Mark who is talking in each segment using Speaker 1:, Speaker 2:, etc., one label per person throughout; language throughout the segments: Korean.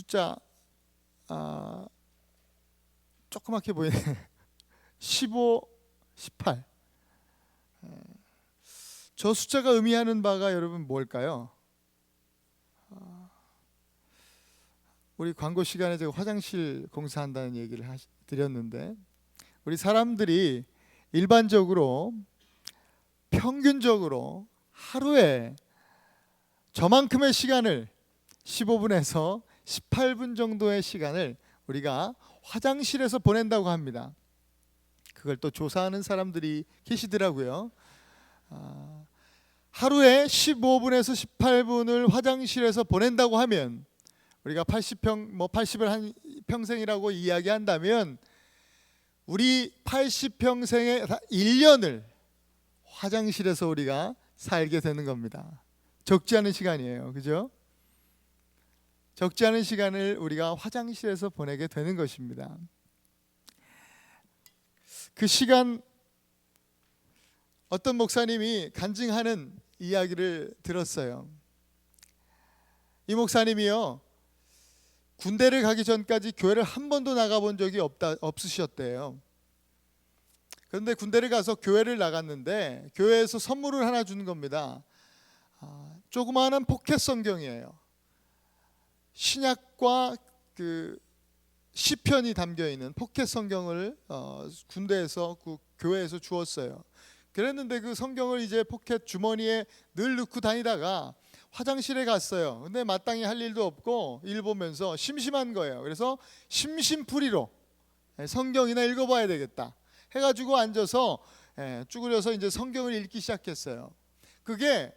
Speaker 1: 숫자 조그맣게 보이네. 15, 18. 저 숫자가 의미하는 바가 여러분 뭘까요? 우리 광고 시간에 제가 화장실 공사한다는 얘기를 드렸는데, 우리 사람들이 일반적으로 평균적으로 하루에 저만큼의 시간을 15분에서 18분 정도의 시간을 우리가 화장실에서 보낸다고 합니다. 그걸 또 조사하는 사람들이 계시더라고요. 하루에 15분에서 18분을 화장실에서 보낸다고 하면, 우리가 80을 한 평생이라고 이야기한다면 우리 80평생의 1년을 화장실에서 우리가 살게 되는 겁니다. 적지 않은 시간이에요. 그죠? 적지 않은 시간을 우리가 화장실에서 보내게 되는 것입니다. 그 시간, 어떤 목사님이 간증하는 이야기를 들었어요. 이 목사님이요, 군대를 가기 전까지 교회를 한 번도 나가본 적이 없으셨대요. 그런데 군대를 가서 교회를 나갔는데 교회에서 선물을 하나 주는 겁니다. 조그마한 포켓 성경이에요. 신약과 그 시편이 담겨 있는 포켓 성경을 군대에서 그 교회에서 주었어요. 그랬는데 그 성경을 이제 포켓 주머니에 늘 넣고 다니다가 화장실에 갔어요. 근데 마땅히 할 일도 없고 일 보면서 심심한 거예요. 그래서 심심풀이로 성경이나 읽어봐야 되겠다 해가지고 앉아서 쭈그려서 이제 성경을 읽기 시작했어요. 그게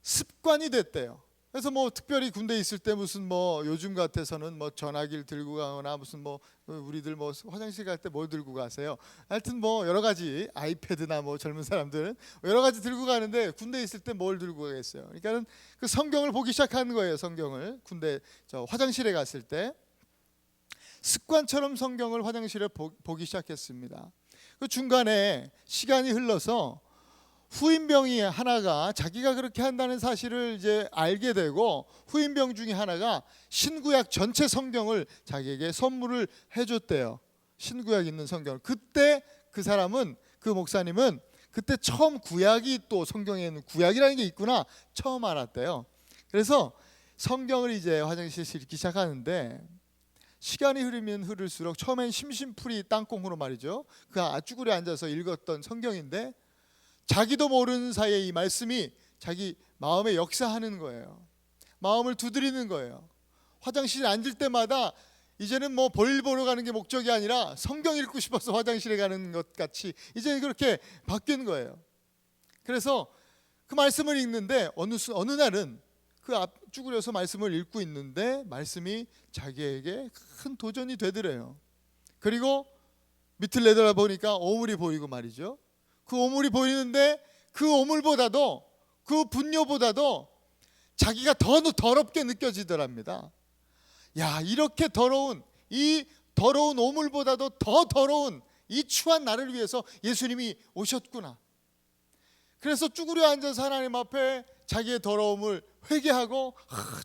Speaker 1: 습관이 됐대요. 그래서 뭐 특별히 군대에 있을 때 무슨 뭐 요즘 같아서는 뭐 전화기를 들고 가거나 무슨 뭐 우리들 뭐 화장실 갈 때 뭘 들고 가세요? 하여튼 뭐 여러 가지, 아이패드나 뭐 젊은 사람들은 여러 가지 들고 가는데 군대에 있을 때 뭘 들고 가겠어요? 그러니까는 그 성경을 보기 시작한 거예요. 성경을 군대 화장실에 갔을 때 습관처럼 성경을 화장실에 보기 시작했습니다. 그 중간에 시간이 흘러서 후임병이 하나가 자기가 그렇게 한다는 사실을 이제 알게 되고, 후임병 중에 하나가 신구약 전체 성경을 자기에게 선물을 해줬대요. 신구약 있는 성경을. 그때 그 사람은, 그 목사님은 그때 처음 구약이 또 성경에는 구약이라는 게 있구나 처음 알았대요. 그래서 성경을 이제 화장실에서 읽기 시작하는데, 시간이 흐르면 흐를수록 처음엔 심심풀이 땅콩으로 말이죠, 그 쭈그려 앉아서 읽었던 성경인데 자기도 모르는 사이에 이 말씀이 자기 마음에 역사하는 거예요. 마음을 두드리는 거예요. 화장실에 앉을 때마다 이제는 뭐 볼일 보러 가는 게 목적이 아니라 성경 읽고 싶어서 화장실에 가는 것 같이 이제는 그렇게 바뀐 거예요. 그래서 그 말씀을 읽는데 어느 날은 그 앞 쭈그려서 말씀을 읽고 있는데 말씀이 자기에게 큰 도전이 되더래요. 그리고 밑을 내다보니까 오물이 보이고 말이죠. 그 오물이 보이는데 그 오물보다도, 그 분뇨보다도 자기가 더 더럽게 느껴지더랍니다. 야, 이렇게 더러운, 이 더러운 오물보다도 더 더러운 이 추한 나를 위해서 예수님이 오셨구나. 그래서 쭈그려 앉아서 하나님 앞에 자기의 더러움을 회개하고,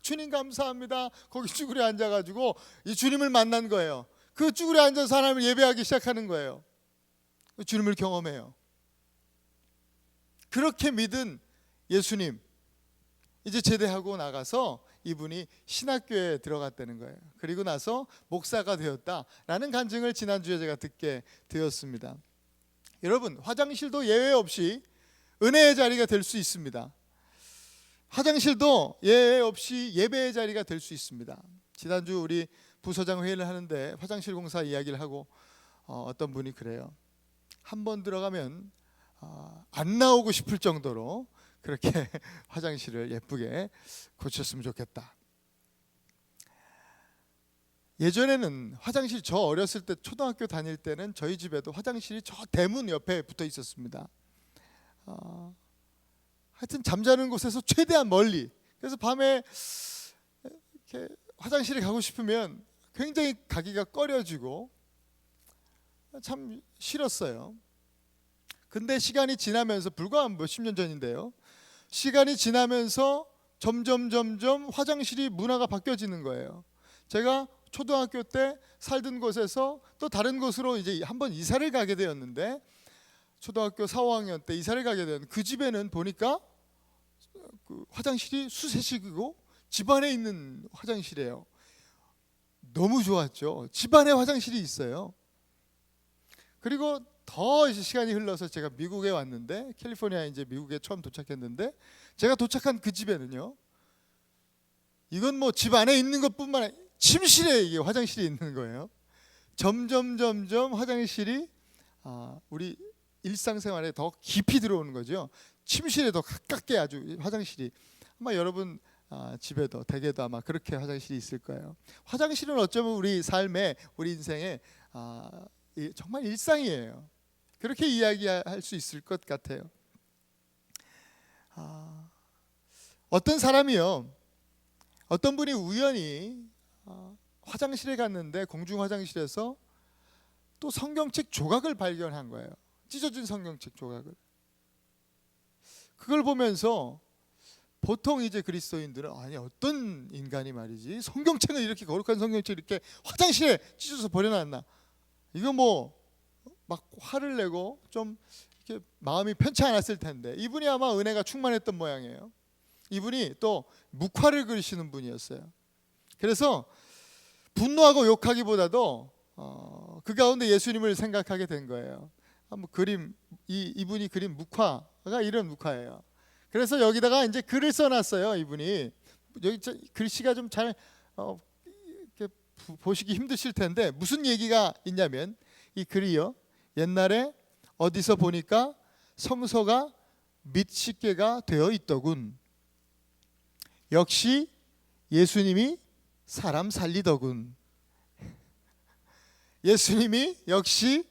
Speaker 1: 주님 감사합니다. 거기 쭈그려 앉아가지고 이 주님을 만난 거예요. 그 쭈그려 앉아서 하나님을 예배하기 시작하는 거예요. 주님을 경험해요. 그렇게 믿은 예수님, 이제 제대하고 나가서 이분이 신학교에 들어갔다는 거예요. 그리고 나서 목사가 되었다라는 간증을 지난주에 제가 듣게 되었습니다. 여러분, 화장실도 예외 없이 은혜의 자리가 될 수 있습니다. 화장실도 예외 없이 예배의 자리가 될 수 있습니다. 지난주 우리 부서장 회의를 하는데 화장실 공사 이야기를 하고 어떤 분이 그래요. 한 번 들어가면 안 나오고 싶을 정도로 그렇게 화장실을 예쁘게 고쳤으면 좋겠다. 예전에는 화장실, 저 어렸을 때 초등학교 다닐 때는 저희 집에도 화장실이 저 대문 옆에 붙어 있었습니다. 하여튼 잠자는 곳에서 최대한 멀리. 그래서 밤에 이렇게 화장실에 가고 싶으면 굉장히 가기가 꺼려지고 참 싫었어요. 근데 시간이 지나면서, 불과 몇십 년 전인데요, 시간이 지나면서 점점 화장실이 문화가 바뀌어지는 거예요. 제가 초등학교 때 살던 곳에서 또 다른 곳으로 이제 한번 이사를 가게 되었는데, 초등학교 4, 5학년 때 이사를 가게 되었는데, 그 집에는 보니까 그 화장실이 수세식이고 집안에 있는 화장실이에요. 너무 좋았죠. 집안에 화장실이 있어요. 그리고 더 이제 시간이 흘러서 제가 미국에 왔는데, 캘리포니아에 이제 미국에 처음 도착했는데, 제가 도착한 그 집에는요, 이건 뭐 집 안에 있는 것뿐만 아니라 침실에 이게 화장실이 있는 거예요. 점점 화장실이 우리 일상생활에 더 깊이 들어오는 거죠. 침실에 더 가깝게 아주 화장실이. 아마 여러분 집에도 댁에도 아마 그렇게 화장실이 있을 거예요. 화장실은 어쩌면 우리 삶에, 우리 인생에 정말 일상이에요. 그렇게 이야기할 수 있을 것 같아요. 어떤 사람이요, 어떤 분이 우연히 화장실에 갔는데, 공중 화장실에서 또 성경책 조각을 발견한 거예요. 찢어진 성경책 조각을. 그걸 보면서 보통 이제 그리스도인들은, 아니 어떤 인간이 말이지 성경책을, 이렇게 거룩한 성경책을 이렇게 화장실에 찢어서 버려놨나, 이거 뭐 막 화를 내고 좀 이렇게 마음이 편치 않았을 텐데, 이분이 아마 은혜가 충만했던 모양이에요. 이분이 또 묵화를 그리시는 분이었어요. 그래서 분노하고 욕하기보다도 그 가운데 예수님을 생각하게 된 거예요. 그림, 이분이 그린 묵화가 이런 묵화예요. 그래서 여기다가 이제 글을 써놨어요. 이분이 여기 글씨가 좀 잘 보시기 힘드실 텐데, 무슨 얘기가 있냐면, 이 글이요, 옛날에 어디서 보니까 성서가 밑집게가 되어 있더군. 역시 예수님이 사람 살리더군. 예수님이 역시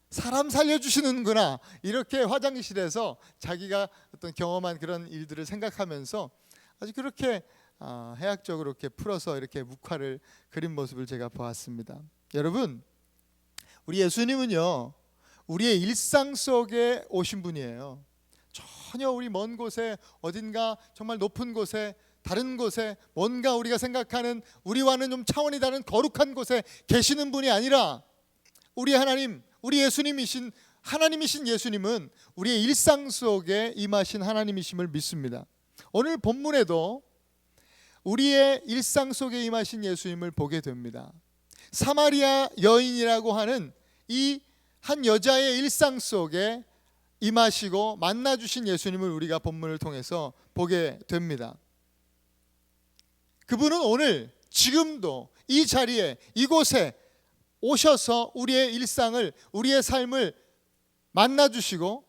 Speaker 1: 사람 살려주시는구나. 이렇게 화장실에서 자기가 어떤 경험한 그런 일들을 생각하면서 아주 그렇게 해학적으로 이렇게 풀어서 이렇게 묵화를 그린 모습을 제가 보았습니다. 여러분, 우리 예수님은요, 우리의 일상 속에 오신 분이에요. 전혀 우리 먼 곳에, 어딘가 정말 높은 곳에, 다른 곳에, 뭔가 우리가 생각하는 우리와는 좀 차원이 다른 거룩한 곳에 계시는 분이 아니라, 우리 하나님, 우리 예수님이신, 하나님이신 예수님은 우리의 일상 속에 임하신 하나님이심을 믿습니다. 오늘 본문에도 우리의 일상 속에 임하신 예수님을 보게 됩니다. 사마리아 여인이라고 하는 이 한 여자의 일상 속에 임하시고 만나주신 예수님을 우리가 본문을 통해서 보게 됩니다. 그분은 오늘 지금도 이 자리에, 이곳에 오셔서 우리의 일상을, 우리의 삶을 만나주시고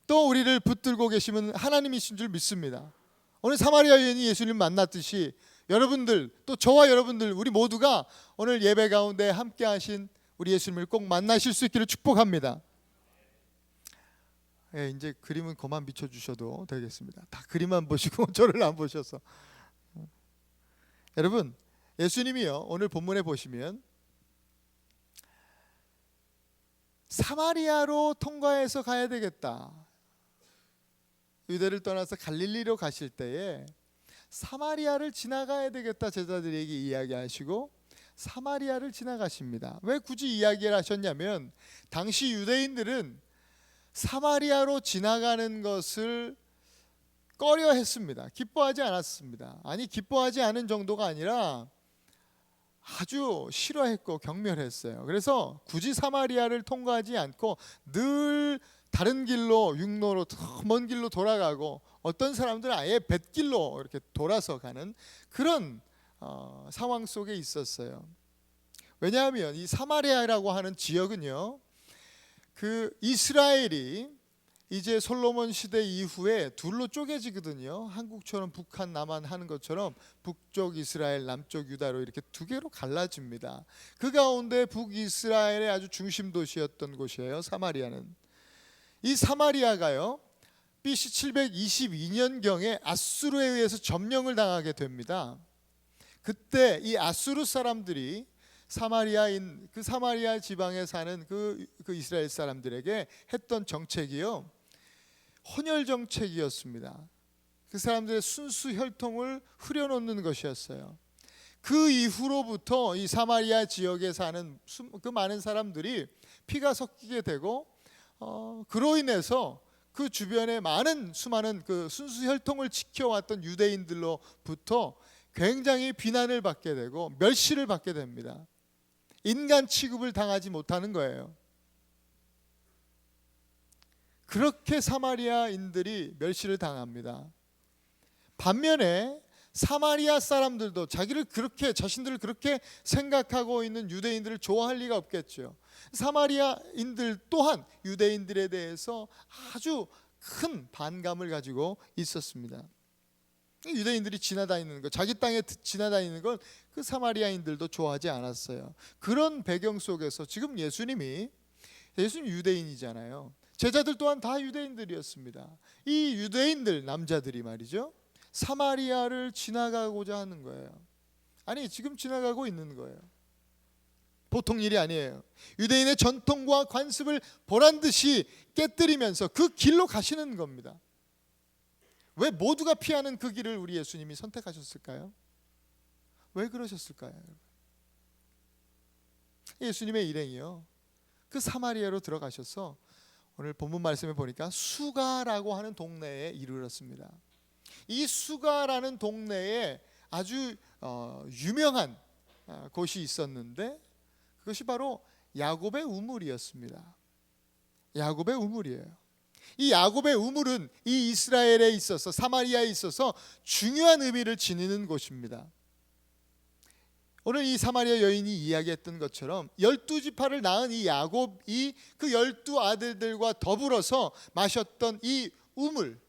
Speaker 1: 또 우리를 붙들고 계시는 하나님이신 줄 믿습니다. 오늘 사마리아 여인이 예수님 만났듯이 여러분들, 또 저와 여러분들, 우리 모두가 오늘 예배 가운데 함께 하신 우리 예수님을 꼭 만나실 수 있기를 축복합니다. 이제 그림은 그만 비춰주셔도 되겠습니다. 다 그림만 보시고 저를 안 보셔서. 여러분, 예수님이요, 오늘 본문에 보시면 사마리아로 통과해서 가야 되겠다. 유대를 떠나서 갈릴리로 가실 때에 사마리아를 지나가야 되겠다, 제자들에게 이야기하시고 사마리아를 지나가십니다. 왜 굳이 이야기를 하셨냐면, 당시 유대인들은 사마리아로 지나가는 것을 꺼려했습니다. 기뻐하지 않았습니다. 아니, 기뻐하지 않은 정도가 아니라 아주 싫어했고 경멸했어요. 그래서 굳이 사마리아를 통과하지 않고 늘 다른 길로, 육로로 먼 길로 돌아가고, 어떤 사람들은 아예 뱃길로 이렇게 돌아서 가는 그런 상황 속에 있었어요. 왜냐하면 이 사마리아라고 하는 지역은요, 그 이스라엘이 이제 솔로몬 시대 이후에 둘로 쪼개지거든요. 한국처럼 북한 남한 하는 것처럼 북쪽 이스라엘, 남쪽 유다로 이렇게 두 개로 갈라집니다. 그 가운데 북이스라엘의 아주 중심 도시였던 곳이에요, 사마리아는. 이 사마리아가요, BC 722년경에 아수르에 의해서 점령을 당하게 됩니다. 그때 이 아수르 사람들이 사마리아인, 그 사마리아 지방에 사는 그 이스라엘 사람들에게 했던 정책이요, 혼혈 정책이었습니다. 그 사람들의 순수 혈통을 흐려놓는 것이었어요. 그 이후로부터 이 사마리아 지역에 사는 그 많은 사람들이 피가 섞이게 되고 그로 인해서 그 주변에 수많은 그 순수 혈통을 지켜왔던 유대인들로부터 굉장히 비난을 받게 되고 멸시를 받게 됩니다. 인간 취급을 당하지 못하는 거예요. 그렇게 사마리아인들이 멸시를 당합니다. 반면에 사마리아 사람들도 자신들을 그렇게 생각하고 있는 유대인들을 좋아할 리가 없겠죠. 사마리아인들 또한 유대인들에 대해서 아주 큰 반감을 가지고 있었습니다. 유대인들이 지나다니는 것, 자기 땅에 지나다니는 건 그 사마리아인들도 좋아하지 않았어요. 그런 배경 속에서 지금 예수님 유대인이잖아요. 제자들 또한 다 유대인들이었습니다. 이 유대인들 남자들이 말이죠, 사마리아를 지나가고자 하는 거예요. 아니, 지금 지나가고 있는 거예요. 보통 일이 아니에요. 유대인의 전통과 관습을 보란듯이 깨뜨리면서 그 길로 가시는 겁니다. 왜 모두가 피하는 그 길을 우리 예수님이 선택하셨을까요? 왜 그러셨을까요? 예수님의 일행이요, 그 사마리아로 들어가셔서 오늘 본문 말씀에 보니까 수가라고 하는 동네에 이르렀습니다. 이 수가라는 동네에 아주 유명한 곳이 있었는데 그것이 바로 야곱의 우물이었습니다. 야곱의 우물이에요. 이 야곱의 우물은 이 이스라엘에 있어서, 사마리아에 있어서 중요한 의미를 지니는 곳입니다. 오늘 이 사마리아 여인이 이야기했던 것처럼 12지파를 낳은 이 야곱이 그 12아들들과 더불어서 마셨던 이 우물은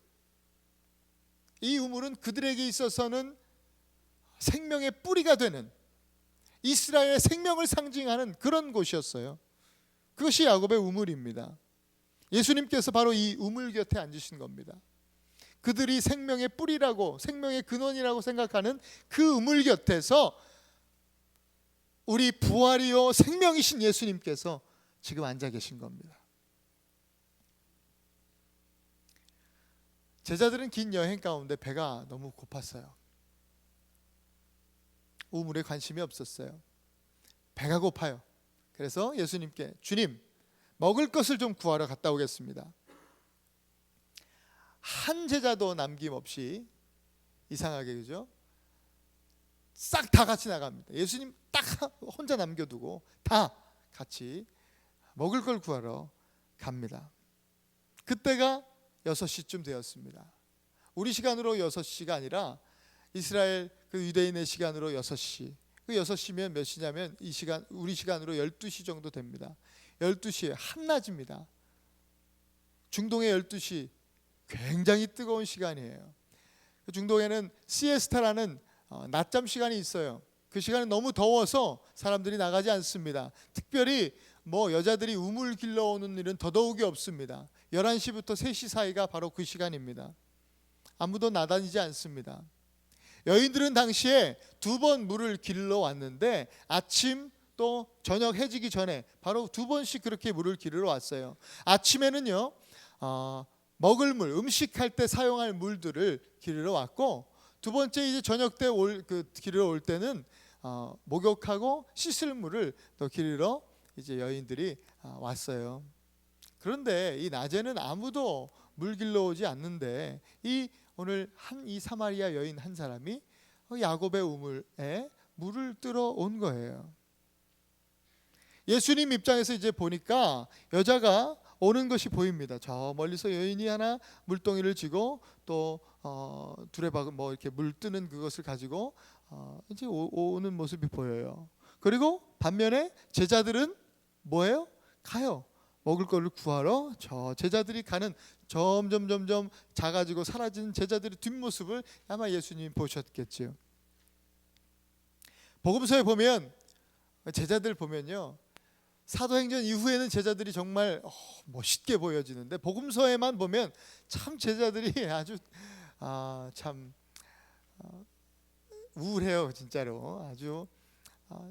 Speaker 1: 그들에게 있어서는 생명의 뿌리가 되는, 이스라엘의 생명을 상징하는 그런 곳이었어요. 그것이 야곱의 우물입니다. 예수님께서 바로 이 우물 곁에 앉으신 겁니다. 그들이 생명의 뿌리라고, 생명의 근원이라고 생각하는 그 우물 곁에서 우리 부활이요 생명이신 예수님께서 지금 앉아 계신 겁니다. 제자들은 긴 여행 가운데 배가 너무 고팠어요. 우물에 관심이 없었어요. 배가 고파요. 그래서 예수님께, 주님, 먹을 것을 좀 구하러 갔다 오겠습니다. 한 제자도 남김없이, 이상하게 그죠? 싹 다 같이 나갑니다. 예수님 딱 혼자 남겨두고 다 같이 먹을 걸 구하러 갑니다. 그때가 6시쯤 되었습니다. 우리 시간으로 6시가 아니라 이스라엘 그 유대인의 시간으로 6시. 그 6시면 몇 시냐면 이 시간, 우리 시간으로 12시 정도 됩니다. 12시에 한낮입니다. 중동의 12시 굉장히 뜨거운 시간이에요. 중동에는 시에스타라는 낮잠 시간이 있어요. 그 시간은 너무 더워서 사람들이 나가지 않습니다. 특별히 여자들이 우물 길러오는 일은 더더욱이 없습니다. 11시부터 3시 사이가 바로 그 시간입니다. 아무도 나다니지 않습니다. 여인들은 당시에 2번 물을 길러 왔는데 아침 또 저녁 해지기 전에 바로 2번씩 그렇게 물을 길러 왔어요. 아침에는요, 먹을 물, 음식할 때 사용할 물들을 길러 왔고, 두 번째 이제 저녁 때 길러 올 때는 목욕하고 씻을 물을 또 길러 이제 여인들이 왔어요. 그런데 이 낮에는 아무도 물 길러 오지 않는데 오늘 이 사마리아 여인 한 사람이 야곱의 우물에 물을 뜨러 온 거예요. 예수님 입장에서 이제 보니까 여자가 오는 것이 보입니다. 저 멀리서 여인이 하나 물동이를 쥐고 또 두레박 이렇게 물 뜨는 그것을 가지고 이제 오는 모습이 보여요. 그리고 반면에 제자들은 뭐예요? 가요. 먹을 거를 구하러 저 제자들이 가는, 점점 작아지고 사라지는 제자들의 뒷모습을 아마 예수님이 보셨겠죠. 복음서에 보면, 제자들 보면요, 사도행전 이후에는 제자들이 정말 멋있게 보여지는데 복음서에만 보면 참 제자들이 아주 참 우울해요. 진짜로 아주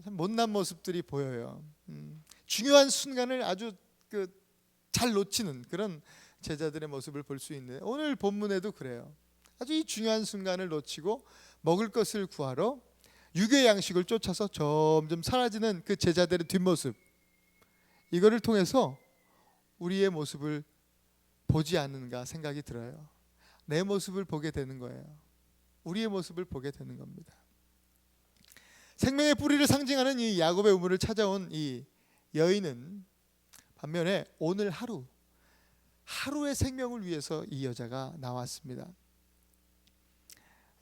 Speaker 1: 참 못난 모습들이 보여요. 중요한 순간을 아주 잘 놓치는 그런 제자들의 모습을 볼 수 있는데 오늘 본문에도 그래요. 아주 이 중요한 순간을 놓치고 먹을 것을 구하러 육의 양식을 쫓아서 점점 사라지는 그 제자들의 뒷모습, 이거를 통해서 우리의 모습을 보지 않는가 생각이 들어요. 내 모습을 보게 되는 거예요. 우리의 모습을 보게 되는 겁니다. 생명의 뿌리를 상징하는 이 야곱의 우물을 찾아온 이 여인은 반면에 오늘 하루의 생명을 위해서 이 여자가 나왔습니다.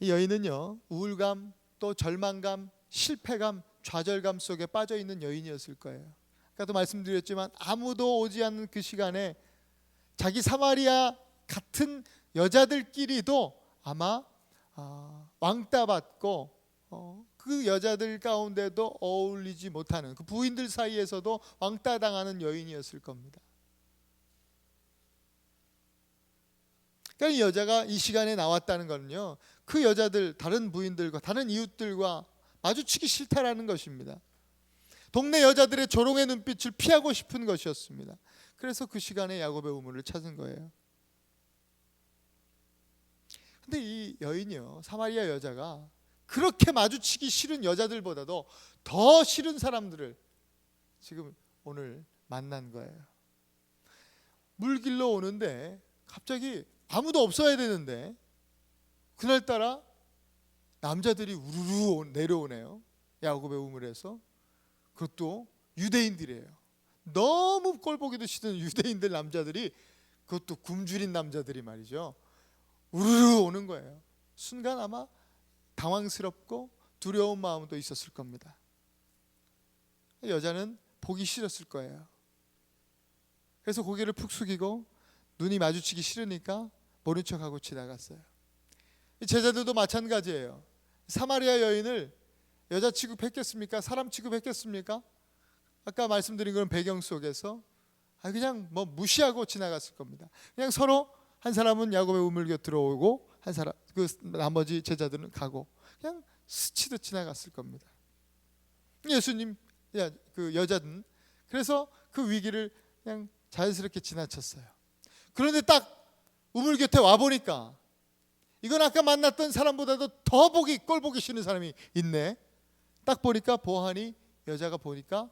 Speaker 1: 이 여인은요, 우울감, 또 절망감, 실패감, 좌절감 속에 빠져 있는 여인이었을 거예요. 아까도 말씀드렸지만 아무도 오지 않는 그 시간에 자기 사마리아 같은 여자들끼리도 아마 왕따 받고 그 여자들 가운데도 어울리지 못하는, 그 부인들 사이에서도 왕따 당하는 여인이었을 겁니다. 그러니까 이 여자가 이 시간에 나왔다는 거는요, 그 여자들, 다른 부인들과 다른 이웃들과 마주치기 싫다라는 것입니다. 동네 여자들의 조롱의 눈빛을 피하고 싶은 것이었습니다. 그래서 그 시간에 야곱의 우물을 찾은 거예요. 근데 이 여인이요, 사마리아 여자가 그렇게 마주치기 싫은 여자들보다도 더 싫은 사람들을 지금 오늘 만난 거예요. 물길로 오는데 갑자기 아무도 없어야 되는데 그날따라 남자들이 우르르 내려오네요. 야곱의 우물에서. 그것도 유대인들이에요. 너무 꼴보기도 싫은 유대인들 남자들이, 그것도 굶주린 남자들이 말이죠, 우르르 오는 거예요. 순간 아마 당황스럽고 두려운 마음도 있었을 겁니다. 여자는 보기 싫었을 거예요. 그래서 고개를 푹 숙이고 눈이 마주치기 싫으니까 모른 척하고 지나갔어요. 제자들도 마찬가지예요. 사마리아 여인을 여자 취급했겠습니까? 사람 취급했겠습니까? 아까 말씀드린 그런 배경 속에서 그냥 뭐 무시하고 지나갔을 겁니다. 그냥 서로 한 사람은 야곱의 우물 곁으로 오고 한 사람, 그 나머지 제자들은 가고 그냥 스치듯 지나갔을 겁니다. 예수님, 그 여자는 그래서 그 위기를 그냥 자연스럽게 지나쳤어요. 그런데 딱 우물 곁에 와 보니까 이건 아까 만났던 사람보다도 더 꼴 보기 싫은 사람이 있네. 딱 보니까 보아하니 여자가 보니까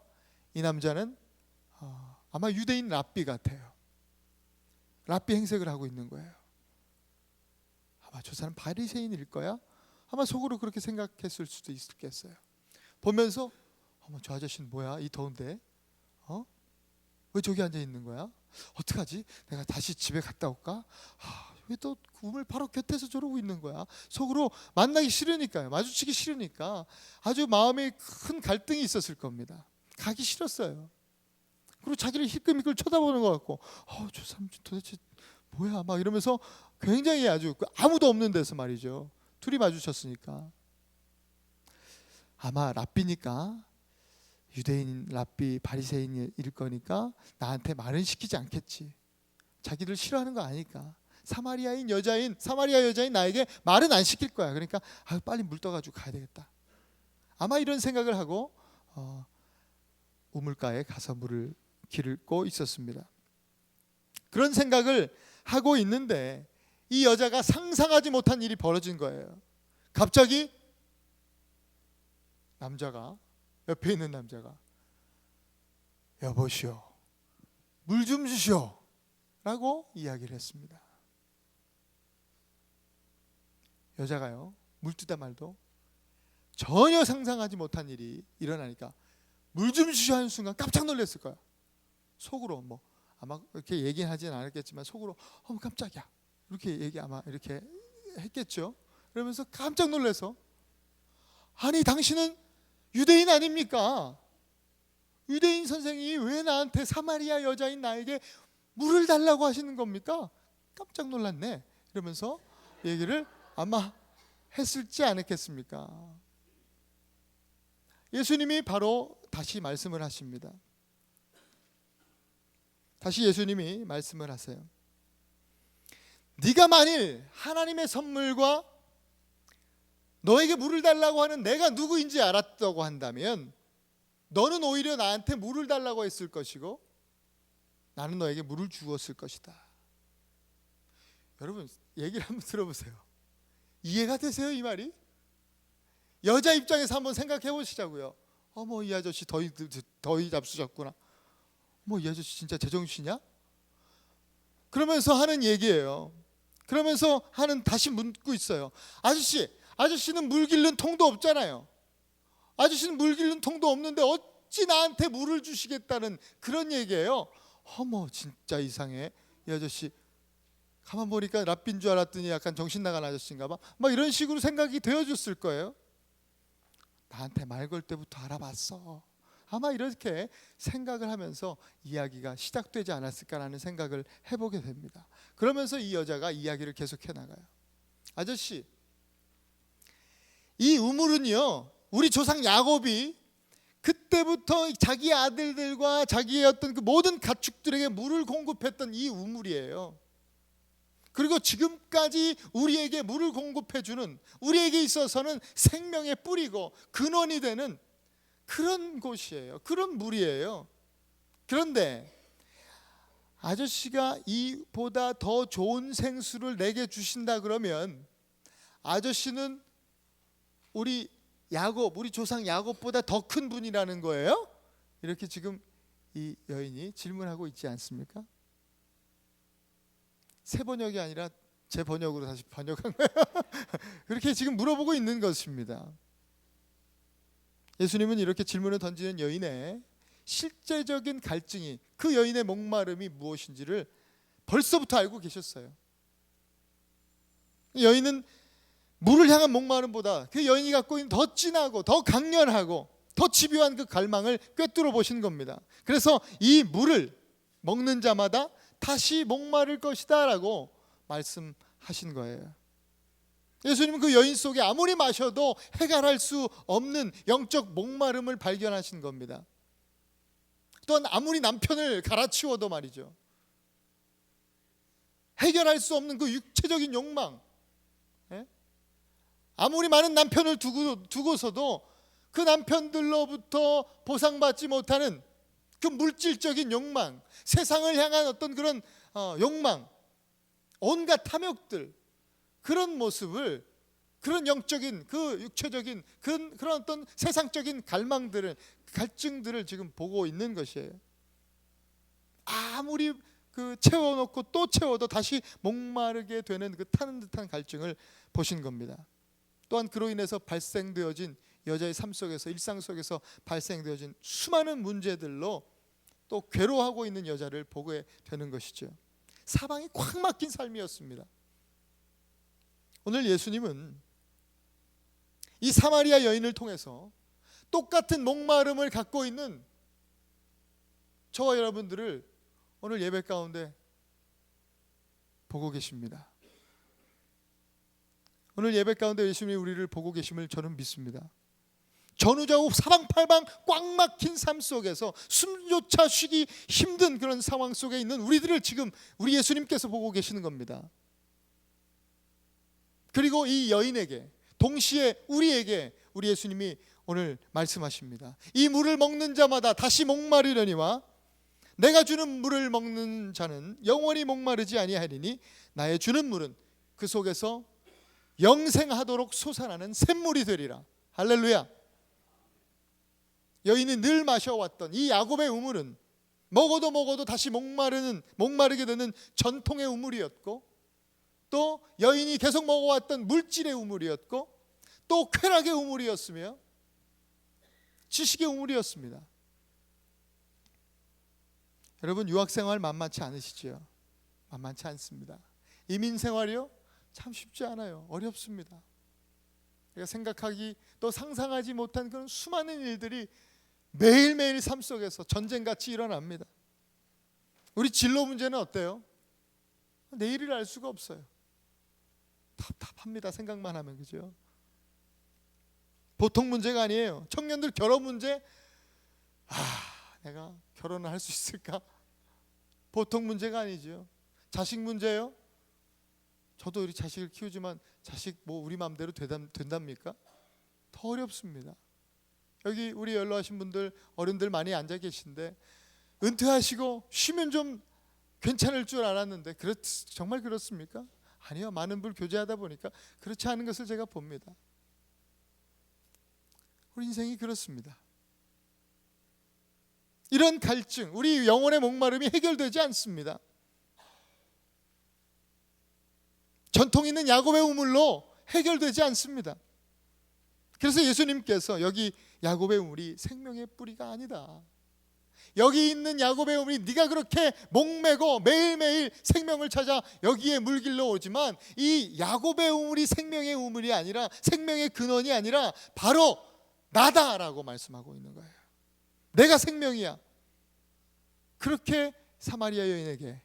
Speaker 1: 이 남자는 아마 유대인 랍비 같아요. 랍비 행색을 하고 있는 거예요. 아마 저 사람 바리새인일 거야? 아마 속으로 그렇게 생각했을 수도 있겠어요. 보면서 어머, 저 아저씨는 뭐야? 이 더운데 왜 저기 앉아 있는 거야? 어떡하지? 내가 다시 집에 갔다 올까? 왜 또 우물 바로 곁에서 저러고 있는 거야? 속으로 만나기 싫으니까요. 마주치기 싫으니까 아주 마음에 큰 갈등이 있었을 겁니다. 가기 싫었어요. 그리고 자기를 힐끔힐끔 쳐다보는 것 같고 저 사람 도대체 뭐야? 막 이러면서 굉장히 아주 아무도 없는 데서 말이죠. 둘이 마주쳤으니까 아마 랍비니까, 유대인 랍비 바리새인일 거니까 나한테 말은 시키지 않겠지. 자기를 싫어하는 거 아니까. 사마리아 여자인 나에게 말은 안 시킬 거야. 그러니까 빨리 물 떠가지고 가야 되겠다. 아마 이런 생각을 하고 우물가에 가서 물을 기르고 있었습니다. 그런 생각을 하고 있는데 이 여자가 상상하지 못한 일이 벌어진 거예요. 갑자기 남자가, 옆에 있는 남자가 여보시오, 물 좀 주시오 라고 이야기를 했습니다. 여자가요, 물 뜨다 말도 전혀 상상하지 못한 일이 일어나니까 물 좀 주시오 하는 순간 깜짝 놀랐을 거야. 속으로 뭐 아마 이렇게 얘기는 하진 않았겠지만 속으로 깜짝이야 이렇게 얘기 아마 이렇게 했겠죠. 그러면서 깜짝 놀라서 아니 당신은 유대인 아닙니까? 유대인 선생이 왜 나한테 사마리아 여자인 나에게 물을 달라고 하시는 겁니까? 깜짝 놀랐네. 이러면서 얘기를 아마 했을지 않았겠습니까? 예수님이 바로 다시 말씀을 하십니다. 다시 예수님이 말씀을 하세요. 네가 만일 하나님의 선물과 너에게 물을 달라고 하는 내가 누구인지 알았다고 한다면 너는 오히려 나한테 물을 달라고 했을 것이고 나는 너에게 물을 주었을 것이다. 여러분 얘기를 한번 들어보세요. 이해가 되세요 이 말이? 여자 입장에서 한번 생각해 보시자고요. 어머, 이 아저씨 더위 잡수셨구나. 뭐 이 아저씨 진짜 제정신이야? 그러면서 하는 얘기예요. 그러면서 다시 묻고 있어요. 아저씨는 물 기른 통도 없잖아요. 아저씨는 물 기른 통도 없는데 어찌 나한테 물을 주시겠다는 그런 얘기예요. 어머, 진짜 이상해. 이 아저씨 가만 보니까 랍빈 줄 알았더니 약간 정신 나간 아저씨인가 봐. 막 이런 식으로 생각이 되어졌을 거예요. 나한테 말 걸 때부터 알아봤어. 아마 이렇게 생각을 하면서 이야기가 시작되지 않았을까라는 생각을 해보게 됩니다. 그러면서 이 여자가 이야기를 계속해 나가요. 아저씨, 이 우물은요, 우리 조상 야곱이 그때부터 자기 아들들과 자기의 어떤 그 모든 가축들에게 물을 공급했던 이 우물이에요. 그리고 지금까지 우리에게 물을 공급해주는, 우리에게 있어서는 생명의 뿌리고 근원이 되는 그런 곳이에요. 그런 물이에요. 그런데 아저씨가 이보다 더 좋은 생수를 내게 주신다 그러면 아저씨는 우리 조상 야곱보다 더 큰 분이라는 거예요? 이렇게 지금 이 여인이 질문하고 있지 않습니까? 새 번역이 아니라 제 번역으로 다시 번역한 거예요. 그렇게 지금 물어보고 있는 것입니다. 예수님은 이렇게 질문을 던지는 여인의 실제적인 갈증이, 그 여인의 목마름이 무엇인지를 벌써부터 알고 계셨어요. 여인은 물을 향한 목마름보다 그 여인이 갖고 있는 더 진하고 더 강렬하고 더 집요한 그 갈망을 꿰뚫어 보신 겁니다. 그래서 이 물을 먹는 자마다 다시 목마를 것이다 라고 말씀하신 거예요. 예수님은 그 여인 속에 아무리 마셔도 해결할 수 없는 영적 목마름을 발견하신 겁니다. 또한 아무리 남편을 갈아치워도 말이죠, 해결할 수 없는 그 육체적인 욕망, 아무리 많은 남편을 두고서도 그 남편들로부터 보상받지 못하는 그 물질적인 욕망, 세상을 향한 어떤 그런 욕망, 온갖 탐욕들, 그런 모습을, 그런 영적인, 그 육체적인 그런 어떤 세상적인 갈증들을 지금 보고 있는 것이에요. 아무리 그 채워놓고 또 채워도 다시 목마르게 되는 그 타는 듯한 갈증을 보신 겁니다. 또한 그로 인해서 발생되어진 여자의 삶 속에서, 일상 속에서 발생되어진 수많은 문제들로 또 괴로워하고 있는 여자를 보게 되는 것이죠. 사방이 꽉 막힌 삶이었습니다. 오늘 예수님은 이 사마리아 여인을 통해서 똑같은 목마름을 갖고 있는 저와 여러분들을 오늘 예배 가운데 보고 계십니다. 오늘 예배 가운데 예수님이 우리를 보고 계심을 저는 믿습니다. 전우좌우 사방팔방 꽉 막힌 삶 속에서 숨조차 쉬기 힘든 그런 상황 속에 있는 우리들을 지금 우리 예수님께서 보고 계시는 겁니다. 그리고 이 여인에게, 동시에 우리에게 우리 예수님이 오늘 말씀하십니다. 이 물을 먹는 자마다 다시 목마르려니와 내가 주는 물을 먹는 자는 영원히 목마르지 아니하리니 나의 주는 물은 그 속에서 영생하도록 솟아나는 샘물이 되리라. 할렐루야. 여인이 늘 마셔왔던 이 야곱의 우물은 먹어도 다시 목마르게 되는 전통의 우물이었고, 또 여인이 계속 먹어왔던 물질의 우물이었고, 또 쾌락의 우물이었으며 지식의 우물이었습니다. 여러분, 유학생활 만만치 않으시죠? 만만치 않습니다. 이민생활이요? 참 쉽지 않아요. 어렵습니다. 우리가 생각하기 또 상상하지 못한 그런 수많은 일들이 매일매일 삶 속에서 전쟁같이 일어납니다. 우리 진로 문제는 어때요? 내일을 알 수가 없어요. 답답합니다. 생각만 하면. 그죠? 보통 문제가 아니에요. 청년들 결혼 문제, 내가 결혼을 할 수 있을까? 보통 문제가 아니죠. 자식 문제요? 저도 우리 자식을 키우지만 자식 뭐 우리 마음대로 된답니까? 더 어렵습니다. 여기 우리 연로하신 분들, 어른들 많이 앉아 계신데 은퇴하시고 쉬면 좀 괜찮을 줄 알았는데 정말 그렇습니까? 아니요. 많은 분 교제하다 보니까 그렇지 않은 것을 제가 봅니다. 우리 인생이 그렇습니다. 이런 갈증, 우리 영혼의 목마름이 해결되지 않습니다. 전통 있는 야곱의 우물로 해결되지 않습니다. 그래서 예수님께서 여기 야곱의 우물이 생명의 뿌리가 아니다. 여기 있는 야곱의 우물이 네가 그렇게 목매고 매일매일 생명을 찾아 여기에 물길로 오지만 이 야곱의 우물이 생명의 우물이 아니라, 생명의 근원이 아니라 바로 나다라고 말씀하고 있는 거예요. 내가 생명이야. 그렇게 사마리아 여인에게,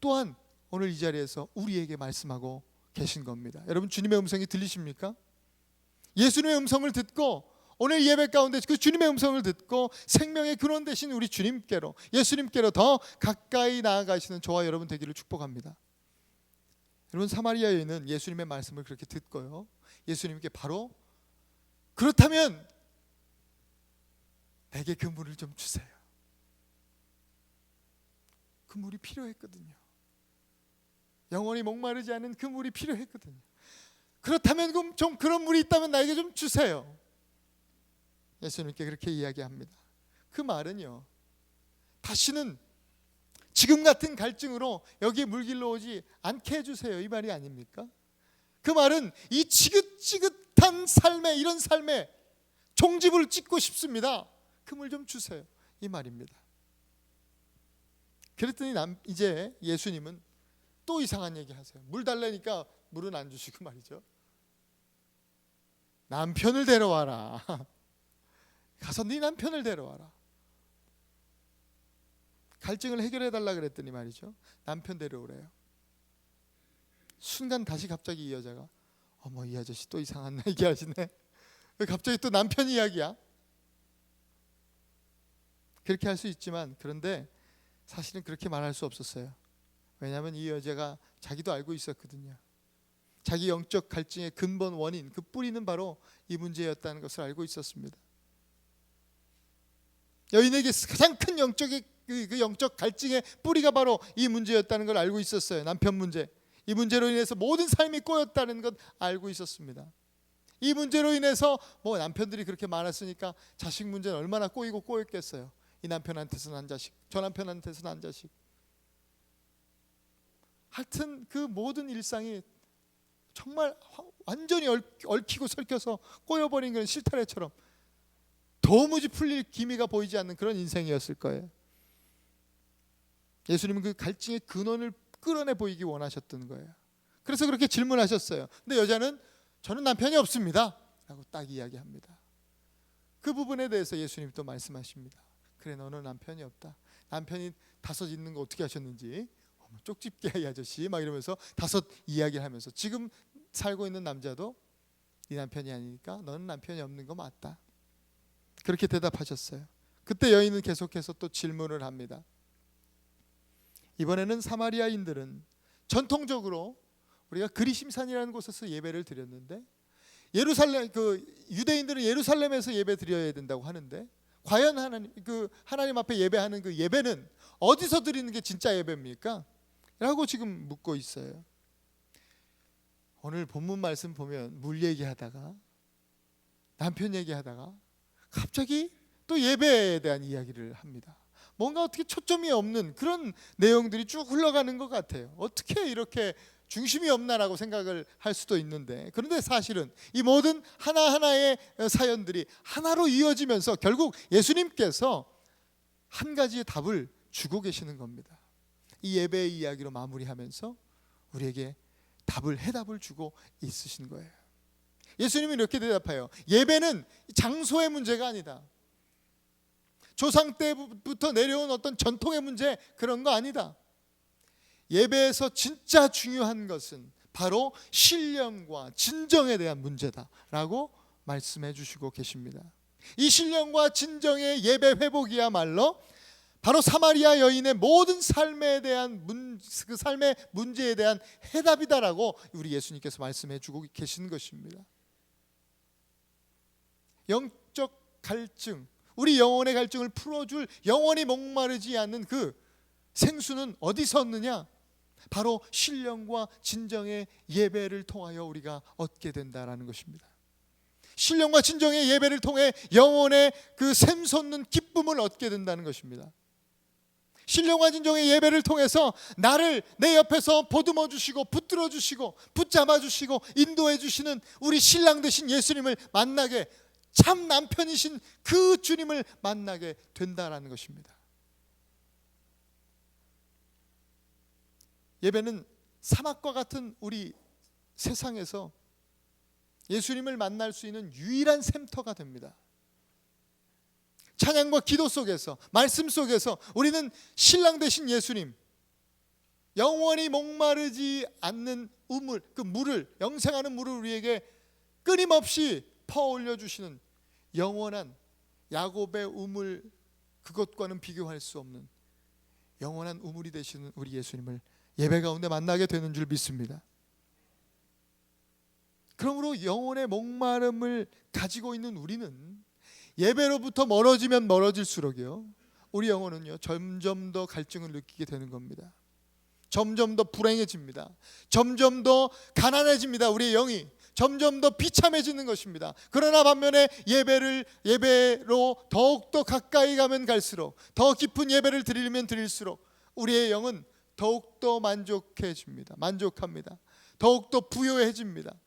Speaker 1: 또한 오늘 이 자리에서 우리에게 말씀하고 계신 겁니다. 여러분, 주님의 음성이 들리십니까? 예수님의 음성을 듣고, 오늘 예배 가운데 그 주님의 음성을 듣고 생명의 근원 되신 우리 주님께로, 예수님께로 더 가까이 나아가시는 저와 여러분 되기를 축복합니다. 여러분, 사마리아 여인은 예수님의 말씀을 그렇게 듣고요, 예수님께 바로 그렇다면 내게 그 물을 좀 주세요. 그 물이 필요했거든요. 영원히 목마르지 않은 그 물이 필요했거든요. 그렇다면 좀 그런 물이 있다면 나에게 좀 주세요. 예수님께 그렇게 이야기합니다. 그 말은요, 다시는 지금 같은 갈증으로 여기에 물길로 오지 않게 해주세요, 이 말이 아닙니까? 그 말은 이 지긋지긋한 삶에, 이런 삶에 종집을 찍고 싶습니다. 그 물 좀 주세요, 이 말입니다. 그랬더니 이제 예수님은 또 이상한 얘기 하세요. 물 달라니까 물은 안 주시고 말이죠, 남편을 데려와라. 가서 네 남편을 데려와라. 갈증을 해결해 달라 그랬더니 말이죠, 남편 데려오래요. 순간 다시 갑자기 이 여자가, 어머, 이 아저씨 또 이상한 얘기 하시네. 왜 갑자기 또 남편 이야기야? 그렇게 할 수 있지만, 그런데 사실은 그렇게 말할 수 없었어요. 왜냐하면 이 여자가 자기도 알고 있었거든요. 자기 영적 갈증의 근본 원인, 그 뿌리는 바로 이 문제였다는 것을 알고 있었습니다. 여인에게 가장 큰 그 영적 갈증의 뿌리가 바로 이 문제였다는 걸 알고 있었어요. 남편 문제. 이 문제로 인해서 모든 삶이 꼬였다는 것 알고 있었습니다. 이 문제로 인해서 뭐 남편들이 그렇게 많았으니까 자식 문제는 얼마나 꼬였겠어요. 이 남편한테서는 한 자식, 저 남편한테서는 한 자식. 하여튼 그 모든 일상이 정말 완전히 얽히고 설켜서 꼬여버린 그런 실타래처럼 도무지 풀릴 기미가 보이지 않는 그런 인생이었을 거예요. 예수님은 그 갈증의 근원을 끌어내 보이기 원하셨던 거예요. 그래서 그렇게 질문하셨어요. 근데 여자는 저는 남편이 없습니다 라고 딱 이야기합니다. 그 부분에 대해서 예수님 또 말씀하십니다. 그래, 너는 남편이 없다. 남편이 5 있는 거 어떻게 하셨는지, 쪽집게 이 아저씨 막 이러면서 5 이야기를 하면서, 지금 살고 있는 남자도 네 남편이 아니니까 너는 남편이 없는 거 맞다. 그렇게 대답하셨어요. 그때 여인은 계속해서 또 질문을 합니다. 이번에는 사마리아인들은 전통적으로 우리가 그리심산이라는 곳에서 예배를 드렸는데, 예루살렘, 유대인들은 예루살렘에서 예배 드려야 된다고 하는데, 과연 하나님 앞에 예배하는 그 예배는 어디서 드리는 게 진짜 예배입니까? 라고 지금 묻고 있어요. 오늘 본문 말씀 보면 물 얘기하다가, 남편 얘기하다가 갑자기 또 예배에 대한 이야기를 합니다. 뭔가 어떻게 초점이 없는 그런 내용들이 쭉 흘러가는 것 같아요. 어떻게 이렇게 중심이 없나라고 생각을 할 수도 있는데, 그런데 사실은 이 모든 하나하나의 사연들이 하나로 이어지면서 결국 예수님께서 한 가지의 답을 주고 계시는 겁니다. 이 예배의 이야기로 마무리하면서 우리에게 해답을 주고 있으신 거예요. 예수님은 이렇게 대답해요. 예배는 장소의 문제가 아니다. 조상 때부터 내려온 어떤 전통의 문제, 그런 거 아니다. 예배에서 진짜 중요한 것은 바로 신령과 진정에 대한 문제다라고 말씀해 주시고 계십니다. 이 신령과 진정의 예배 회복이야말로 바로 사마리아 여인의 모든 삶에 대한 그 삶의 문제에 대한 해답이다라고 우리 예수님께서 말씀해 주고 계시는 것입니다. 영적 갈증, 우리 영혼의 갈증을 풀어줄, 영원히 목마르지 않는 그 생수는 어디서 얻느냐? 바로 신령과 진정의 예배를 통하여 우리가 얻게 된다라는 것입니다. 신령과 진정의 예배를 통해 영혼의 그 샘솟는 기쁨을 얻게 된다는 것입니다. 신령과 진정의 예배를 통해서 나를 내 옆에서 보듬어 주시고 붙들어 주시고 붙잡아 주시고 인도해 주시는 우리 신랑 되신 예수님을 만나게, 참 남편이신 그 주님을 만나게 된다는 것입니다. 예배는 사막과 같은 우리 세상에서 예수님을 만날 수 있는 유일한 샘터가 됩니다. 찬양과 기도 속에서, 말씀 속에서 우리는 신랑 되신 예수님, 영원히 목마르지 않는 우물, 그 물을, 영생하는 물을 우리에게 끊임없이 퍼올려 주시는 영원한 야곱의 우물, 그것과는 비교할 수 없는 영원한 우물이 되시는 우리 예수님을 예배 가운데 만나게 되는 줄 믿습니다. 그러므로 영혼의 목마름을 가지고 있는 우리는 예배로부터 멀어지면 멀어질수록요, 우리 영혼은요 점점 더 갈증을 느끼게 되는 겁니다. 점점 더 불행해집니다. 점점 더 가난해집니다. 우리의 영이 점점 더 비참해지는 것입니다. 그러나 반면에 예배로 더욱더 가까이 가면 갈수록, 더 깊은 예배를 드리면 드릴수록 우리의 영은 더욱더 만족합니다. 더욱더 부요해집니다.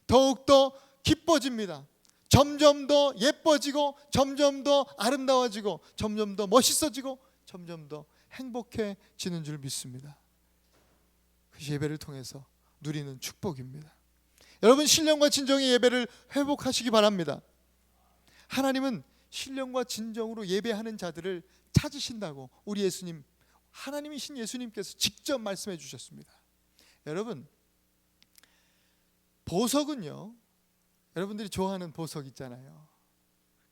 Speaker 1: 더욱더 기뻐집니다. 점점 더 예뻐지고, 점점 더 아름다워지고, 점점 더 멋있어지고, 점점 더 행복해지는 줄 믿습니다. 그 예배를 통해서 누리는 축복입니다. 여러분, 신령과 진정의 예배를 회복하시기 바랍니다. 하나님은 신령과 진정으로 예배하는 자들을 찾으신다고 우리 예수님, 하나님이신 예수님께서 직접 말씀해 주셨습니다. 여러분, 보석은요, 여러분들이 좋아하는 보석 있잖아요.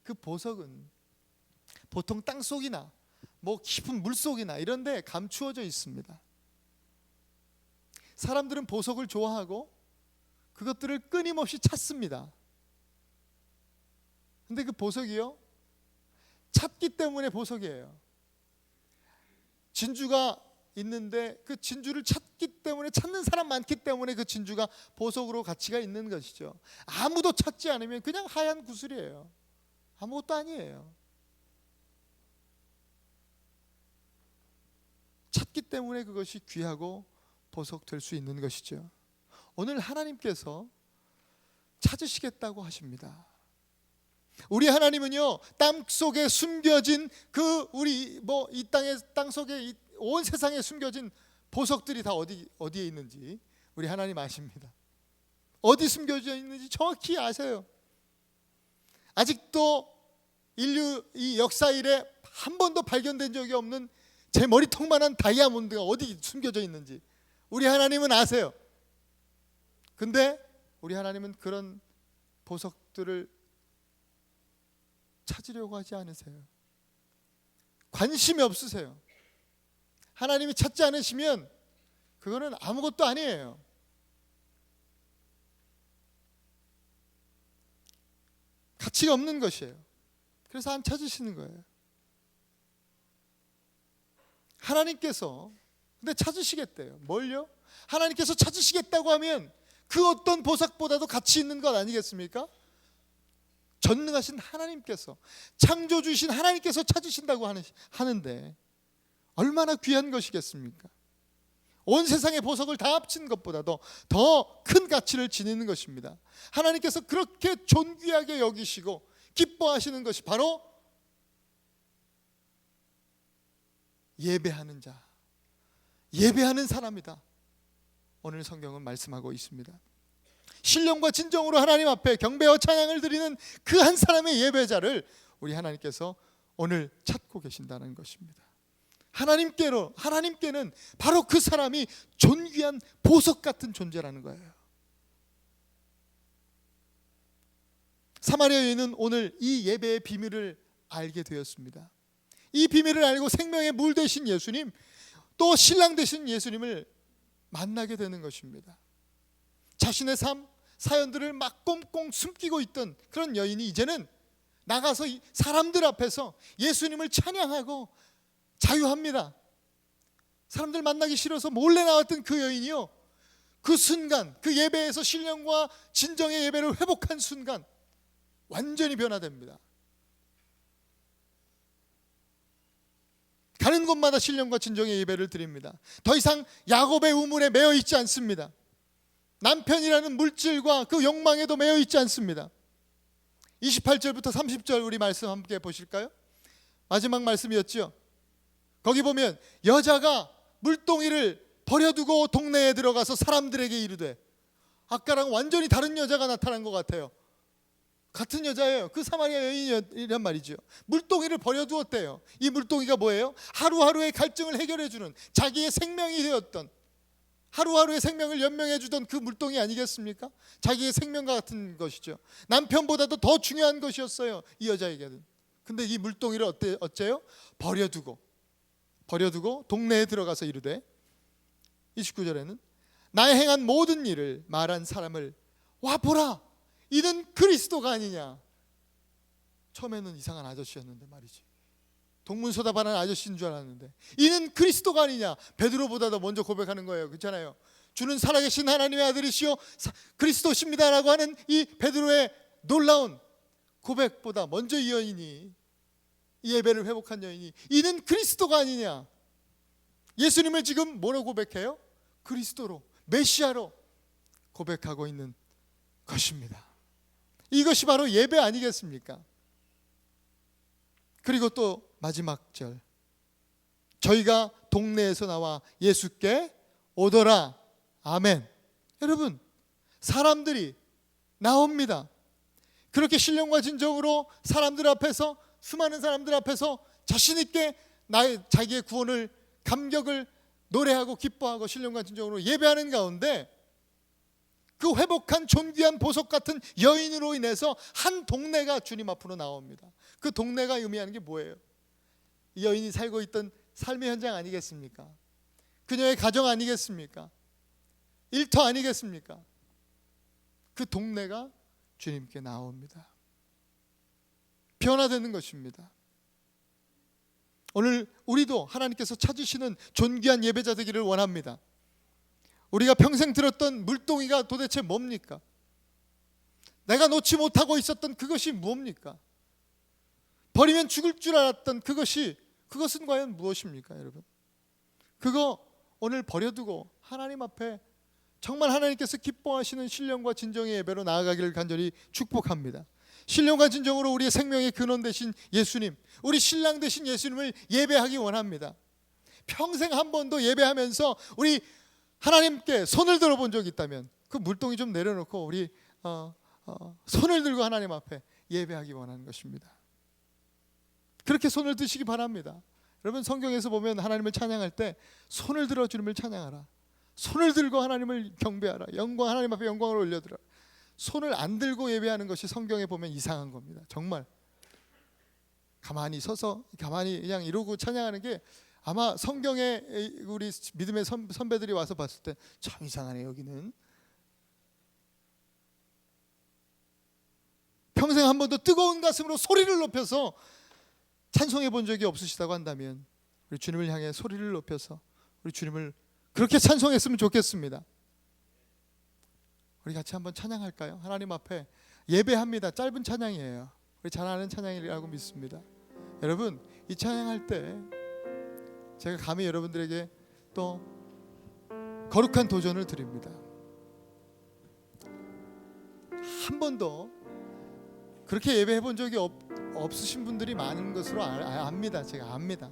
Speaker 1: 그 보석은 보통 땅속이나 뭐 깊은 물속이나 이런 데 감추어져 있습니다. 사람들은 보석을 좋아하고 그것들을 끊임없이 찾습니다. 근데 그 보석이요, 찾기 때문에 보석이에요. 진주가 있는데 그 진주를 찾기 때문에, 찾는 사람 많기 때문에 그 진주가 보석으로 가치가 있는 것이죠. 아무도 찾지 않으면 그냥 하얀 구슬이에요. 아무것도 아니에요. 찾기 때문에 그것이 귀하고 보석될 수 있는 것이죠. 오늘 하나님께서 찾으시겠다고 하십니다. 우리 하나님은요, 땅 속에 숨겨진 그 우리 이 땅 속에 온 세상에 숨겨진 보석들이 다 어디에 있는지 우리 하나님 아십니다. 어디 숨겨져 있는지 정확히 아세요. 아직도 인류 이 역사 이래 한 번도 발견된 적이 없는 제 머리통만한 다이아몬드가 어디 숨겨져 있는지 우리 하나님은 아세요. 근데 우리 하나님은 그런 보석들을 찾으려고 하지 않으세요. 관심이 없으세요. 하나님이 찾지 않으시면 그거는 아무것도 아니에요. 가치가 없는 것이에요. 그래서 안 찾으시는 거예요. 하나님께서 근데 찾으시겠대요. 뭘요? 하나님께서 찾으시겠다고 하면 그 어떤 보석보다도 가치 있는 것 아니겠습니까? 전능하신 하나님께서, 창조주이신 하나님께서 찾으신다고 하는데 얼마나 귀한 것이겠습니까? 온 세상의 보석을 다 합친 것보다도 더 큰 가치를 지니는 것입니다. 하나님께서 그렇게 존귀하게 여기시고 기뻐하시는 것이 바로 예배하는 자, 예배하는 사람이다. 오늘 성경은 말씀하고 있습니다. 신령과 진정으로 하나님 앞에 경배와 찬양을 드리는 그 한 사람의 예배자를 우리 하나님께서 오늘 찾고 계신다는 것입니다. 하나님께는 바로 그 사람이 존귀한 보석 같은 존재라는 거예요. 사마리아 여인은 오늘 이 예배의 비밀을 알게 되었습니다. 이 비밀을 알고 생명의 물 되신 예수님, 또 신랑 되신 예수님을 만나게 되는 것입니다. 자신의 사연들을 막 꽁꽁 숨기고 있던 그런 여인이 이제는 나가서 사람들 앞에서 예수님을 찬양하고 자유합니다. 사람들 만나기 싫어서 몰래 나왔던 그 여인이요, 그 순간, 그 예배에서 신령과 진정의 예배를 회복한 순간 완전히 변화됩니다. 가는 곳마다 신령과 진정의 예배를 드립니다. 더 이상 야곱의 우물에 매여 있지 않습니다. 남편이라는 물질과 그 욕망에도 매여 있지 않습니다. 28절부터 30절 우리 말씀 함께 보실까요? 마지막 말씀이었죠. 거기 보면 여자가 물동이를 버려두고 동네에 들어가서 사람들에게 이르되, 아까랑 완전히 다른 여자가 나타난 것 같아요. 같은 여자예요. 그 사마리아 여인이란 말이죠. 물동이를 버려두었대요. 이 물동이가 뭐예요? 하루하루의 갈증을 해결해주는, 자기의 생명이 되었던, 하루하루의 생명을 연명해주던 그 물동이 아니겠습니까? 자기의 생명과 같은 것이죠. 남편보다도 더 중요한 것이었어요, 이 여자에게는. 근데 이 물동이를 어째요? 버려두고 동네에 들어가서 이르되, 29절에는 나의 행한 모든 일을 말한 사람을 와 보라, 이는 그리스도가 아니냐. 처음에는 이상한 아저씨였는데 말이지, 동문서답하는 아저씨인 줄 알았는데 이는 그리스도가 아니냐. 베드로보다도 먼저 고백하는 거예요. 그렇잖아요. 주는 살아계신 하나님의 아들이시요 그리스도십니다라고 하는 이 베드로의 놀라운 고백보다 먼저 이 여인이, 이 예배를 회복한 여인이 이는 그리스도가 아니냐. 예수님을 지금 뭐로 고백해요? 그리스도로, 메시아로 고백하고 있는 것입니다. 이것이 바로 예배 아니겠습니까? 그리고 또 마지막 절, 저희가 동네에서 나와 예수께 오더라. 아멘. 여러분, 사람들이 나옵니다. 그렇게 신령과 진정으로 사람들 앞에서, 수많은 사람들 앞에서 자신 있게 자기의 구원을, 감격을 노래하고 기뻐하고 신령과 진정으로 예배하는 가운데 그 회복한 존귀한 보석 같은 여인으로 인해서 한 동네가 주님 앞으로 나옵니다. 그 동네가 의미하는 게 뭐예요? 이 여인이 살고 있던 삶의 현장 아니겠습니까? 그녀의 가정 아니겠습니까? 일터 아니겠습니까? 그 동네가 주님께 나옵니다. 변화되는 것입니다. 오늘 우리도 하나님께서 찾으시는 존귀한 예배자 되기를 원합니다. 우리가 평생 들었던 물동이가 도대체 뭡니까? 내가 놓지 못하고 있었던 그것이 뭡니까? 버리면 죽을 줄 알았던 그것은 과연 무엇입니까, 여러분? 그거 오늘 버려두고 하나님 앞에 정말 하나님께서 기뻐하시는 신령과 진정의 예배로 나아가기를 간절히 축복합니다. 신령과 진정으로 우리의 생명의 근원 되신 예수님, 우리 신랑 되신 예수님을 예배하기 원합니다. 평생 한 번도 예배하면서 우리 하나님께 손을 들어본 적이 있다면 그 물동이 좀 내려놓고 우리 손을 들고 하나님 앞에 예배하기 원하는 것입니다. 그렇게 손을 드시기 바랍니다. 여러분, 성경에서 보면 하나님을 찬양할 때 손을 들어 주님을 찬양하라, 손을 들고 하나님을 경배하라, 영광, 하나님 앞에 영광을 올려드라. 손을 안 들고 예배하는 것이 성경에 보면 이상한 겁니다. 정말 가만히 서서 가만히 그냥 이러고 찬양하는 게 아마 성경에 우리 믿음의 선배들이 와서 봤을 때 참 이상하네, 여기는. 평생 한 번도 뜨거운 가슴으로 소리를 높여서 찬송해 본 적이 없으시다고 한다면 우리 주님을 향해 소리를 높여서 우리 주님을 그렇게 찬송했으면 좋겠습니다. 우리 같이 한번 찬양할까요? 하나님 앞에 예배합니다. 짧은 찬양이에요. 우리 잘 아는 찬양이라고 믿습니다. 여러분, 이 찬양할 때 제가 감히 여러분들에게 또 거룩한 도전을 드립니다. 한 번도 그렇게 예배해 본 적이 없으신 분들이 많은 것으로 압니다. 제가 압니다.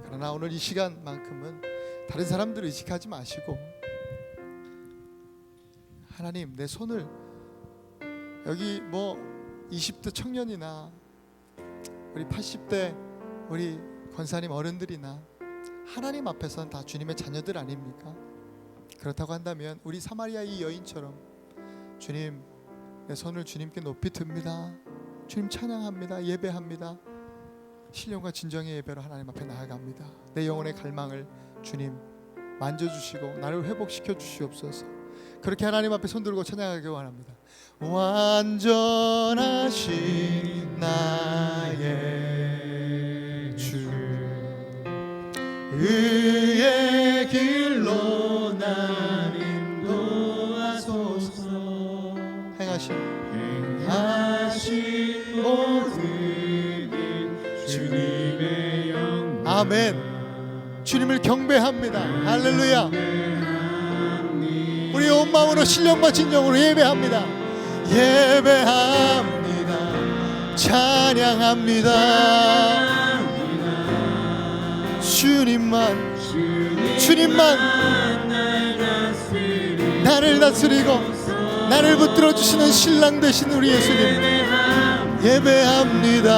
Speaker 1: 그러나 오늘 이 시간만큼은 다른 사람들 의식하지 마시고 하나님, 내 손을, 여기 뭐 20대 청년이나 우리 80대 우리 권사님 어른들이나 하나님 앞에서는 다 주님의 자녀들 아닙니까? 그렇다고 한다면 우리 사마리아 이 여인처럼 주님, 내 손을 주님께 높이 듭니다. 주님 찬양합니다. 예배합니다. 신령과 진정의 예배로 하나님 앞에 나아갑니다. 내 영혼의 갈망을 주님 만져주시고 나를 회복시켜 주시옵소서. 그렇게 하나님 앞에 손들고 찬양하기 원합니다. 완전하신 나의 주, 의의 길로 날 인도하소서. 행하신 아멘. 주님을 경배합니다. 할렐루야. 우리 온 마음으로 신령과 진정으로 예배합니다. 예배합니다. 찬양합니다. 주님만 나를 다스리고 나를 붙들어 주시는 신랑 되신 우리 예수님 예배합니다.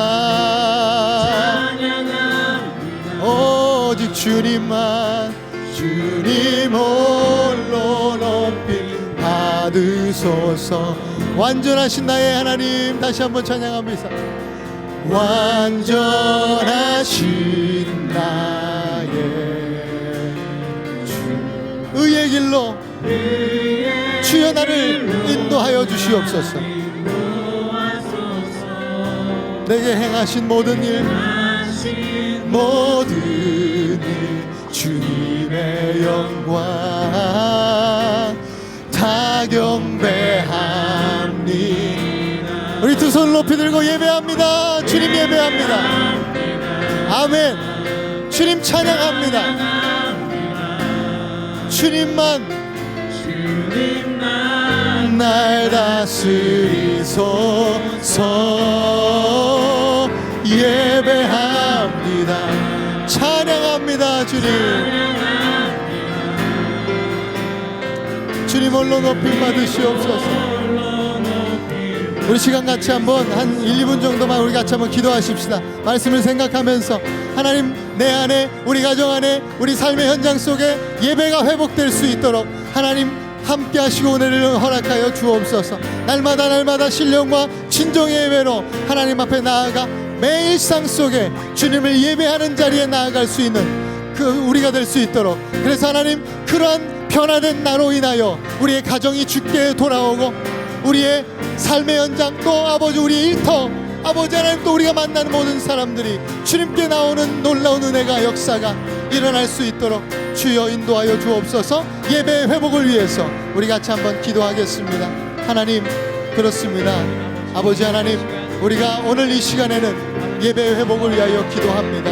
Speaker 1: 오직 주님만 주님 홀로 높이 받으소서. 완전하신 나의 하나님 다시 한번 찬양합니다. 완전하신 나의 주 의의 길로 주여 나를 인도하여 주시옵소서. 내게 행하신 모든 일 주님의 영광 다 경배합니다. 우리 두 손을 높이 들고 예배합니다. 주님 예배합니다. 아멘. 주님 찬양합니다. 주님만 날 다스리소서. 예배합니다. 찬양합니다. 주님 홀로 높임 받으시옵소서. 우리 시간 같이 한번 한 1, 2분 정도만 우리 같이 한번 기도하십시다. 말씀을 생각하면서 하나님 내 안에 우리 가정 안에 우리 삶의 현장 속에 예배가 회복될 수 있도록 하나님 함께 하시고 은혜를 허락하여 주옵소서. 날마다 신령과 진정의 예배로 하나님 앞에 나아가 매 일상 속에 주님을 예배하는 자리에 나아갈 수 있는 그 우리가 될 수 있도록, 그래서 하나님 그러한 변화된 나로 인하여 우리의 가정이 주께 돌아오고 우리의 삶의 현장 또 아버지 우리의 일터 아버지 하나님 또 우리가 만나는 모든 사람들이 주님께 나오는 놀라운 은혜가 역사가 일어날 수 있도록 주여 인도하여 주옵소서. 예배의 회복을 위해서 우리 같이 한번 기도하겠습니다. 하나님 그렇습니다. 아버지 하나님 우리가 오늘 이 시간에는 예배의 회복을 위하여 기도합니다.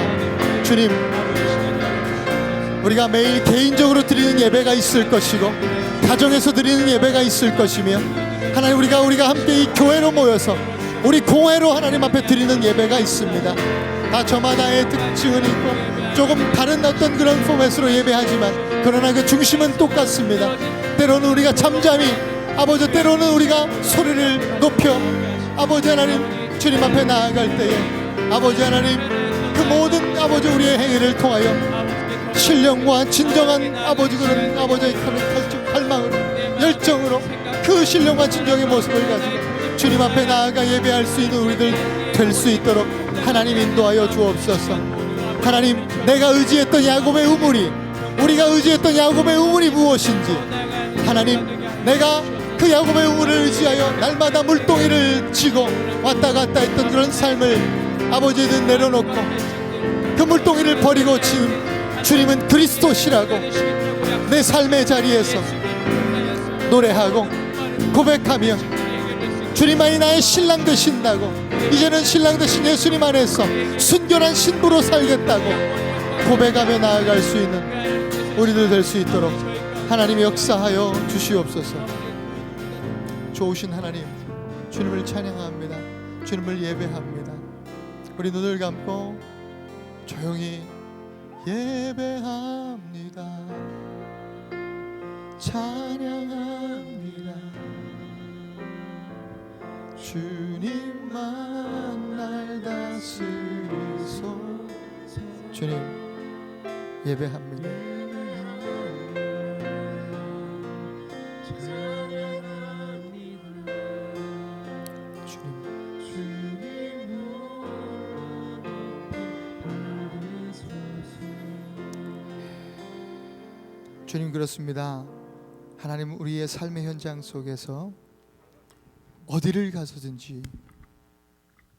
Speaker 1: 주님 우리가 매일 개인적으로 드리는 예배가 있을 것이고 가정에서 드리는 예배가 있을 것이며 하나님 우리가 함께 이 교회로 모여서 우리 공회로 하나님 앞에 드리는 예배가 있습니다. 다 저마다의 특징은 있고 조금 다른 어떤 그런 포맷으로 예배하지만 그러나 그 중심은 똑같습니다. 때로는 우리가 잠잠히 아버지 때로는 우리가 소리를 높여 아버지 하나님 주님 앞에 나아갈 때에 아버지 하나님 그 모든 아버지 우리의 행위를 통하여 신령과 진정한 아버지 그런 아버지의 갈망으로 열정으로 그 신령과 진정의 모습을 가지고 주님 앞에 나아가 예배할 수 있는 우리들 될 수 있도록 하나님 인도하여 주옵소서. 하나님 내가 의지했던 야곱의 우물이 우리가 의지했던 야곱의 우물이 무엇인지 하나님 내가 그 야곱의 우물을 의지하여 날마다 물동이를 쥐고 왔다 갔다 했던 그런 삶을 아버지는 내려놓고 그 물동이를 버리고 지금 주님은 그리스도시라고 내 삶의 자리에서 노래하고 고백하며 주님만이 나의 신랑 되신다고 이제는 신랑 되신 예수님 안에서 순결한 신부로 살겠다고 고백하며 나아갈 수 있는 우리들 될 수 있도록 하나님이 역사하여 주시옵소서. 좋으신 하나님 주님을 찬양합니다. 주님을 예배합니다. 우리 눈을 감고 조용히 예배합니다. 찬양합니다. 주님만 날 다스리소. 주님 예배합니다. 주님 그렇습니다. 하나님 우리의 삶의 현장 속에서 어디를 가서든지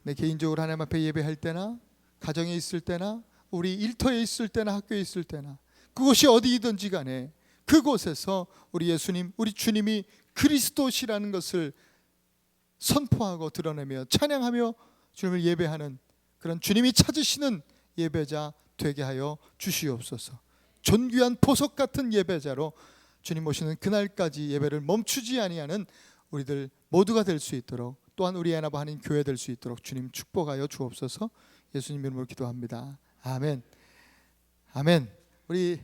Speaker 1: 내 개인적으로 하나님 앞에 예배할 때나 가정에 있을 때나 우리 일터에 있을 때나 학교에 있을 때나 그곳이 어디든지 간에 그곳에서 우리 예수님 우리 주님이 그리스도시라는 것을 선포하고 드러내며 찬양하며 주님을 예배하는 그런 주님이 찾으시는 예배자 되게 하여 주시옵소서. 존귀한 보석 같은 예배자로 주님 모시는 그날까지 예배를 멈추지 아니하는 우리들 모두가 될 수 있도록, 또한 우리 애나바 한인 교회 될 수 있도록 주님 축복하여 주옵소서. 예수님 이름으로 기도합니다. 아멘. 아멘. 우리